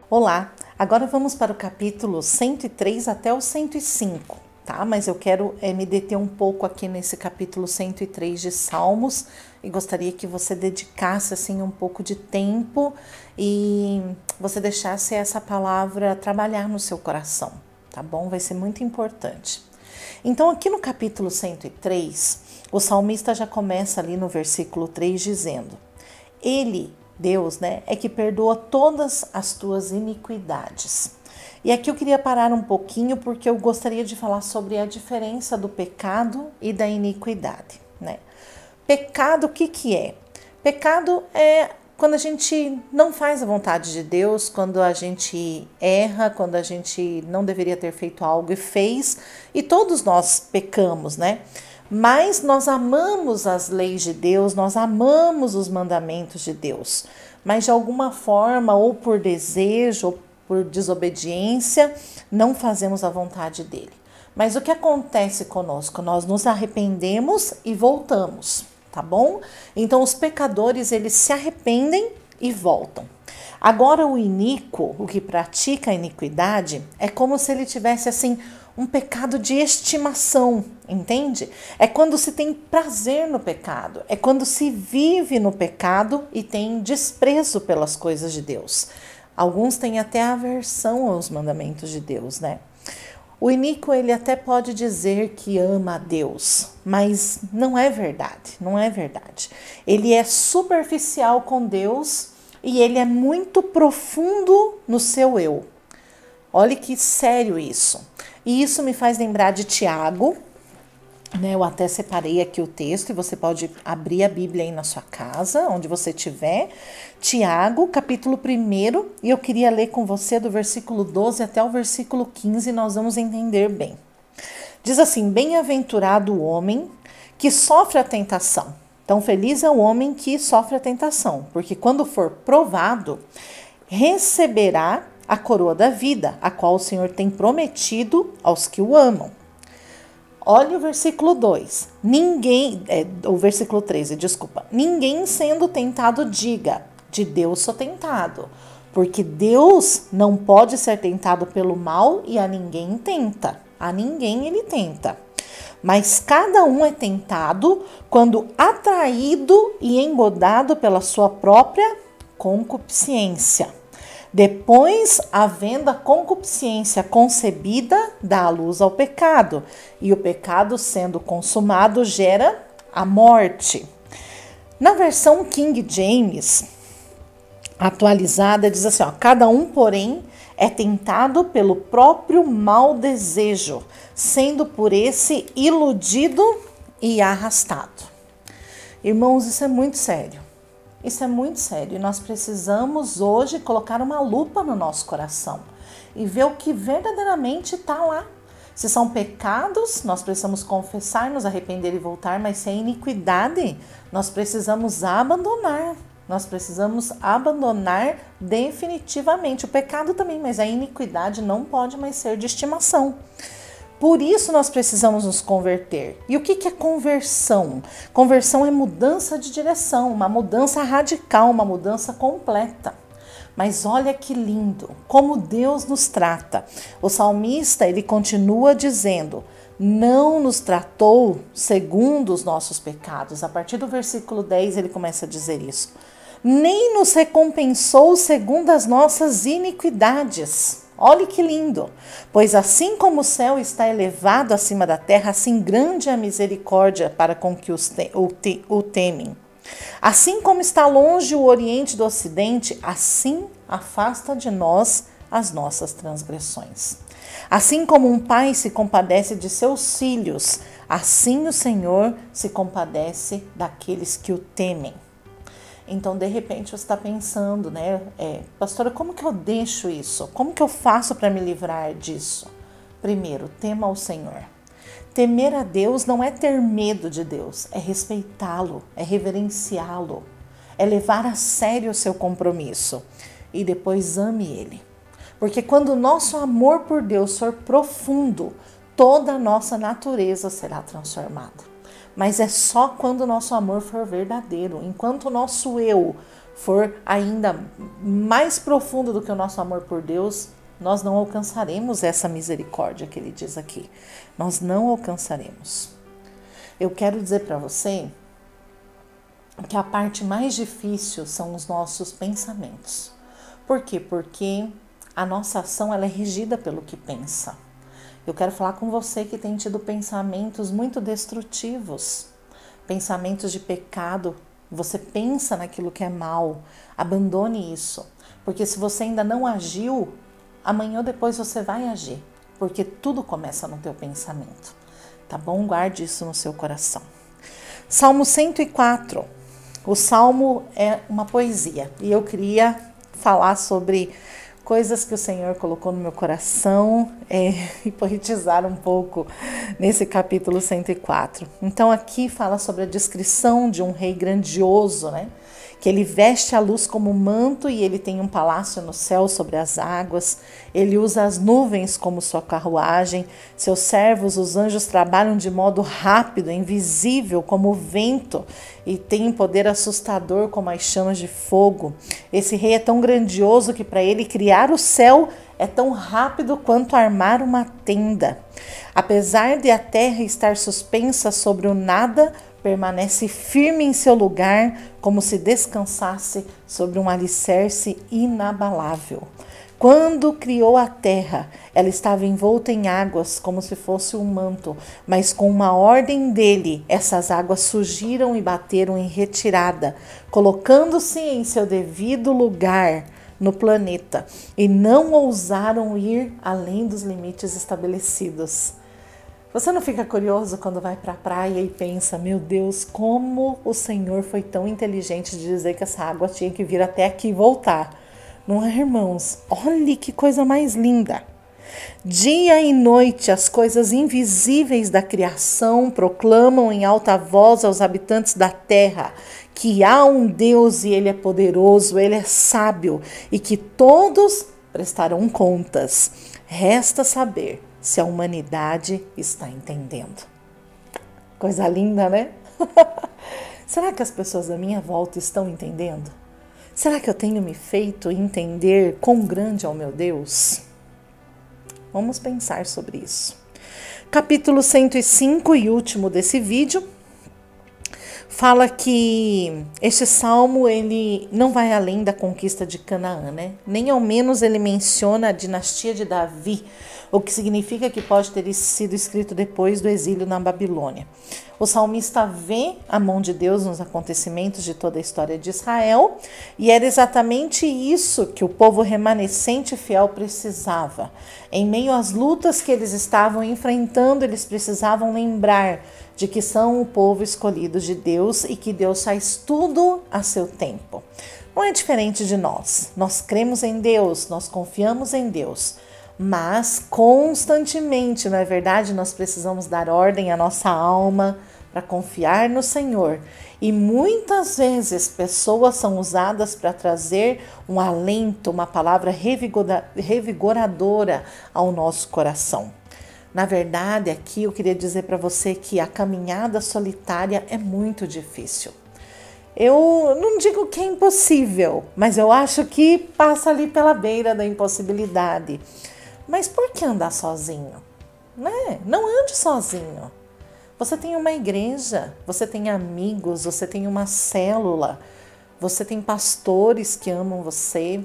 Olá, agora vamos para o capítulo 103 até o 105, tá? Mas eu quero me deter um pouco aqui nesse capítulo 103 de Salmos e gostaria que você dedicasse assim um pouco de tempo e você deixasse essa palavra trabalhar no seu coração, tá bom? Vai ser muito importante. Então aqui no capítulo 103, o salmista já começa ali no versículo 3 dizendo: Deus, é que perdoa todas as tuas iniquidades. E aqui eu queria parar um pouquinho porque eu gostaria de falar sobre a diferença do pecado e da iniquidade, Pecado, o que que é? Pecado é quando a gente não faz a vontade de Deus, quando a gente erra, quando a gente não deveria ter feito algo e fez, e todos nós pecamos, Mas nós amamos as leis de Deus, nós amamos os mandamentos de Deus, mas de alguma forma, ou por desejo, ou por desobediência, não fazemos a vontade dele. Mas o que acontece conosco? Nós nos arrependemos e voltamos, tá bom? Então os pecadores, eles se arrependem e voltam. Agora o iníquo, o que pratica a iniquidade, é como se ele tivesse assim um pecado de estimação, entende? É quando se tem prazer no pecado, é quando se vive no pecado e tem desprezo pelas coisas de Deus. Alguns têm até aversão aos mandamentos de Deus, O iníquo, ele até pode dizer que ama a Deus, mas não é verdade, não é verdade. Ele é superficial com Deus e ele é muito profundo no seu eu. Olha que sério isso. E isso me faz lembrar de Tiago, Eu até separei aqui o texto e você pode abrir a Bíblia aí na sua casa, onde você estiver. Tiago, capítulo 1, e eu queria ler com você do versículo 12 até o versículo 15, nós vamos entender bem. Diz assim: bem-aventurado o homem que sofre a tentação. Então, feliz é o homem que sofre a tentação, porque quando for provado, receberá a coroa da vida, a qual o Senhor tem prometido aos que o amam. Olha o versículo 2. O versículo 13, desculpa. Ninguém sendo tentado diga, de Deus sou tentado. Porque Deus não pode ser tentado pelo mal e a ninguém tenta. A ninguém ele tenta. Mas cada um é tentado quando atraído e engodado pela sua própria concupiscência. Depois, havendo a concupiscência concebida, dá a luz ao pecado. E o pecado, sendo consumado, gera a morte. Na versão King James, atualizada, diz assim, cada um, porém, é tentado pelo próprio mau desejo, sendo por esse iludido e arrastado. Irmãos, isso é muito sério. Isso é muito sério e nós precisamos hoje colocar uma lupa no nosso coração e ver o que verdadeiramente está lá. Se são pecados, nós precisamos confessar, nos arrepender e voltar, mas se é iniquidade, nós precisamos abandonar. Nós precisamos abandonar definitivamente o pecado também, mas a iniquidade não pode mais ser de estimação. Por isso nós precisamos nos converter. E o que é conversão? Conversão é mudança de direção, uma mudança radical, uma mudança completa. Mas olha que lindo, como Deus nos trata. O salmista, ele continua dizendo, não nos tratou segundo os nossos pecados. A partir do versículo 10 ele começa a dizer isso. Nem nos recompensou segundo as nossas iniquidades. Olha que lindo, pois assim como o céu está elevado acima da terra, assim grande é a misericórdia para com que o temem. Assim como está longe o oriente do ocidente, assim afasta de nós as nossas transgressões. Assim como um pai se compadece de seus filhos, assim o Senhor se compadece daqueles que o temem. Então, de repente, você está pensando, pastora, como que eu deixo isso? Como que eu faço para me livrar disso? Primeiro, tema ao Senhor. Temer a Deus não é ter medo de Deus, é respeitá-lo, é reverenciá-lo, é levar a sério o seu compromisso. E depois ame Ele. Porque quando o nosso amor por Deus for profundo, toda a nossa natureza será transformada. Mas é só quando o nosso amor for verdadeiro. Enquanto o nosso eu for ainda mais profundo do que o nosso amor por Deus, nós não alcançaremos essa misericórdia que ele diz aqui. Nós não alcançaremos. Eu quero dizer para você que a parte mais difícil são os nossos pensamentos. Por quê? Porque a nossa ação ela é regida pelo que pensa. Eu quero falar com você que tem tido pensamentos muito destrutivos, pensamentos de pecado. Você pensa naquilo que é mal, abandone isso. Porque se você ainda não agiu, amanhã ou depois você vai agir. Porque tudo começa no teu pensamento. Tá bom? Guarde isso no seu coração. Salmo 104. O Salmo é uma poesia. E eu queria falar sobre coisas que o Senhor colocou no meu coração e poetizar um pouco nesse capítulo 104. Então aqui fala sobre a descrição de um rei grandioso, né? Que ele veste a luz como manto e ele tem um palácio no céu sobre as águas. Ele usa as nuvens como sua carruagem. Seus servos, os anjos, trabalham de modo rápido, invisível como o vento e tem poder assustador como as chamas de fogo. Esse rei é tão grandioso que para ele criar o céu é tão rápido quanto armar uma tenda. Apesar de a terra estar suspensa sobre o nada, permanece firme em seu lugar, como se descansasse sobre um alicerce inabalável. Quando criou a terra, ela estava envolta em águas, como se fosse um manto, mas com uma ordem dele, essas águas surgiram e bateram em retirada, colocando-se em seu devido lugar no planeta, e não ousaram ir além dos limites estabelecidos. Você não fica curioso quando vai para a praia e pensa, meu Deus, como o Senhor foi tão inteligente de dizer que essa água tinha que vir até aqui e voltar. Não é, irmãos? Olhe que coisa mais linda. Dia e noite, as coisas invisíveis da criação proclamam em alta voz aos habitantes da terra que há um Deus e Ele é poderoso, Ele é sábio e que todos prestarão contas. Resta saber se a humanidade está entendendo. Coisa linda, né? Será que as pessoas da minha volta estão entendendo? Será que eu tenho me feito entender quão grande é o meu Deus? Vamos pensar sobre isso. Capítulo 105 e último desse vídeo fala que este salmo ele não vai além da conquista de Canaã, né? Nem ao menos ele menciona a dinastia de Davi, o que significa que pode ter sido escrito depois do exílio na Babilônia. O salmista vê a mão de Deus nos acontecimentos de toda a história de Israel e era exatamente isso que o povo remanescente e fiel precisava. Em meio às lutas que eles estavam enfrentando, eles precisavam lembrar de que são o povo escolhido de Deus e que Deus faz tudo a seu tempo. Não é diferente de nós. Nós cremos em Deus, nós confiamos em Deus. Mas constantemente, não é verdade? Nós precisamos dar ordem à nossa alma para confiar no Senhor. E muitas vezes pessoas são usadas para trazer um alento, uma palavra revigoradora ao nosso coração. Na verdade, aqui eu queria dizer para você que a caminhada solitária é muito difícil. Eu não digo que é impossível, mas eu acho que passa ali pela beira da impossibilidade. Mas por que andar sozinho? Né? Não ande sozinho. Você tem uma igreja, você tem amigos, você tem uma célula, você tem pastores que amam você,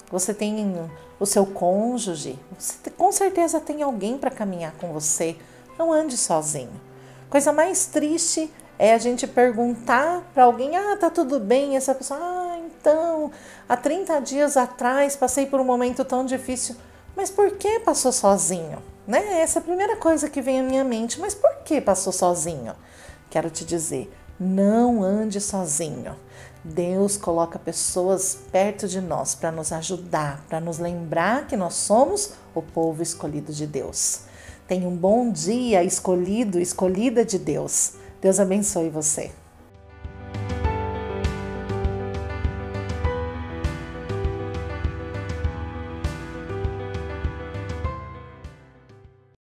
você tem o seu cônjuge, você com certeza tem alguém para caminhar com você. Não ande sozinho. Coisa mais triste é a gente perguntar para alguém, tá tudo bem? E essa pessoa, então, há 30 dias atrás passei por um momento tão difícil. Mas por que passou sozinho? Né? Essa é a primeira coisa que vem à minha mente. Mas por que passou sozinho? Quero te dizer, não ande sozinho. Deus coloca pessoas perto de nós para nos ajudar, para nos lembrar que nós somos o povo escolhido de Deus. Tenha um bom dia escolhida de Deus. Deus abençoe você.